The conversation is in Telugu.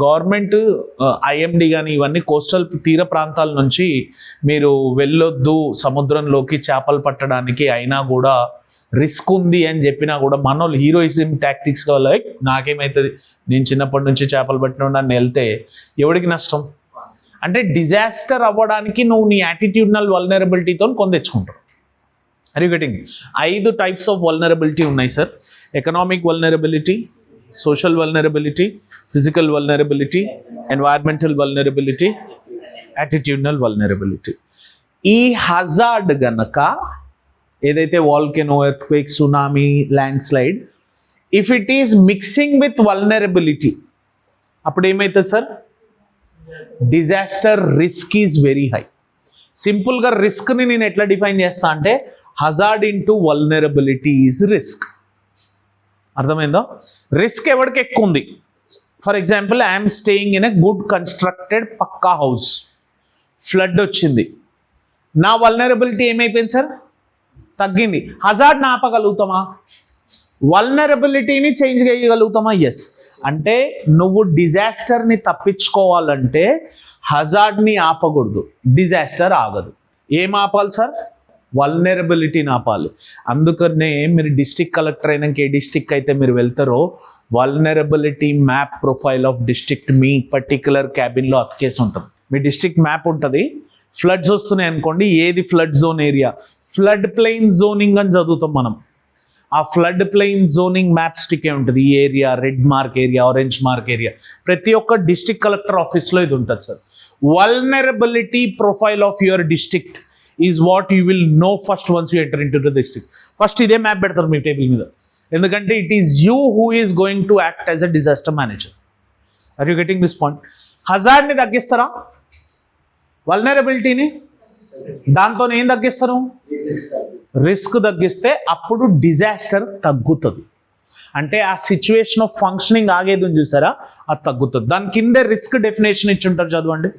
గవర్నమెంట్ ఐఎండి కానీ ఇవన్నీ కోస్టల్ తీర ప్రాంతాల నుంచి మీరు వెళ్ళొద్దు సముద్రంలోకి చేపలు పట్టడానికి, అయినా కూడా రిస్క్ ఉంది అని చెప్పినా కూడా మనోళ్ళు హీరోయిజం టాక్టిక్స్ వల్ల నాకేమవుతుంది, నేను చిన్నప్పటి నుంచి చేపలు పట్టిన నన్ను వెళ్తే ఎవడికి నష్టం? అంటే డిజాస్టర్ అవ్వడానికి నువ్వు నీ యాటిట్యూడ్నల్ వల్నరబిలిటీతో కొందెచ్చుకుంటావు. Are you getting? 5 types of vulnerability ఉన్నాయి sir. Economic vulnerability, social vulnerability, physical vulnerability, environmental vulnerability, attitudinal vulnerability. ఈ హజార్డ్ గనక ఏదైతే volcano, earthquake, tsunami, landslide, if it is mixing with vulnerability అప్పుడు ఏమవుతుంది sir? Disaster risk is very high. సింపుల్గా రిస్క్ని నేను ఎట్లా డిఫైన్ చేస్తా అంటే hazard into vulnerability is risk. అర్థమైందో? రిస్క్ ఎవరికి ఎక్కువ ఉంది? For example I'm staying in a good constructed pucca house, flood వచ్చింది, నా వల్నరబిలిటీ ఏమైపోయింది సార్? తగ్గింది. హజార్డ్ని ఆపగలుగుతామా? వల్నరబిలిటీని చేంజ్ చేయగలుగుతామా? ఎస్. అంటే నువ్వు డిజాస్టర్ని తప్పించుకోవాలంటే హజార్డ్ని ఆపకూడదు, డిజాస్టర్ ఆగదు. ఏం ఆపాలి సార్? వల్నరబిలిటీని ఆపాలి. అందుకనే మీరు డిస్ట్రిక్ట్ కలెక్టర్ అయినాక ఏ డిస్ట్రిక్ట్ అయితే మీరు వెళ్తారో vulnerability map profile of district మీ పర్టికులర్ క్యాబిన్లో అతికేసి ఉంటుంది. మీ డిస్ట్రిక్ట్ మ్యాప్ ఉంటుంది. ఫ్లడ్స్ వస్తున్నాయి అనుకోండి, ఏది flood zone area, flood plain zoning అని చదువుతాం మనం. ఆ flood plain zoning map stick ఏ ఉంటుంది. ఈ area red mark area, orange mark area, ప్రతి ఒక్క డిస్ట్రిక్ట్ కలెక్టర్ ఆఫీస్లో ఇది ఉంటుంది sir. Vulnerability profile of your district is what you will know first once you enter in to the district. First ఇదే మ్యాప్ పెడతారు మీ టేబుల్ మీద, ఎందుకంటే it is you who is going to act as a disaster manager. Are you getting this point? హజార్డ్ని తగ్గిస్తారా? వల్నరబిలిటీని? దాంతో ఏం తగ్గిస్తారు? రిస్క్ తగ్గిస్తే అప్పుడు డిజాస్టర్ తగ్గుతుంది. అంటే ఆ సిచ్యువేషన్ ఆఫ్ ఫంక్షనింగ్ ఆగేది చూసారా, అది తగ్గుతుంది. దాని కింద రిస్క్ డెఫినేషన్ ఇచ్చి ఉంటారు, చదవండి.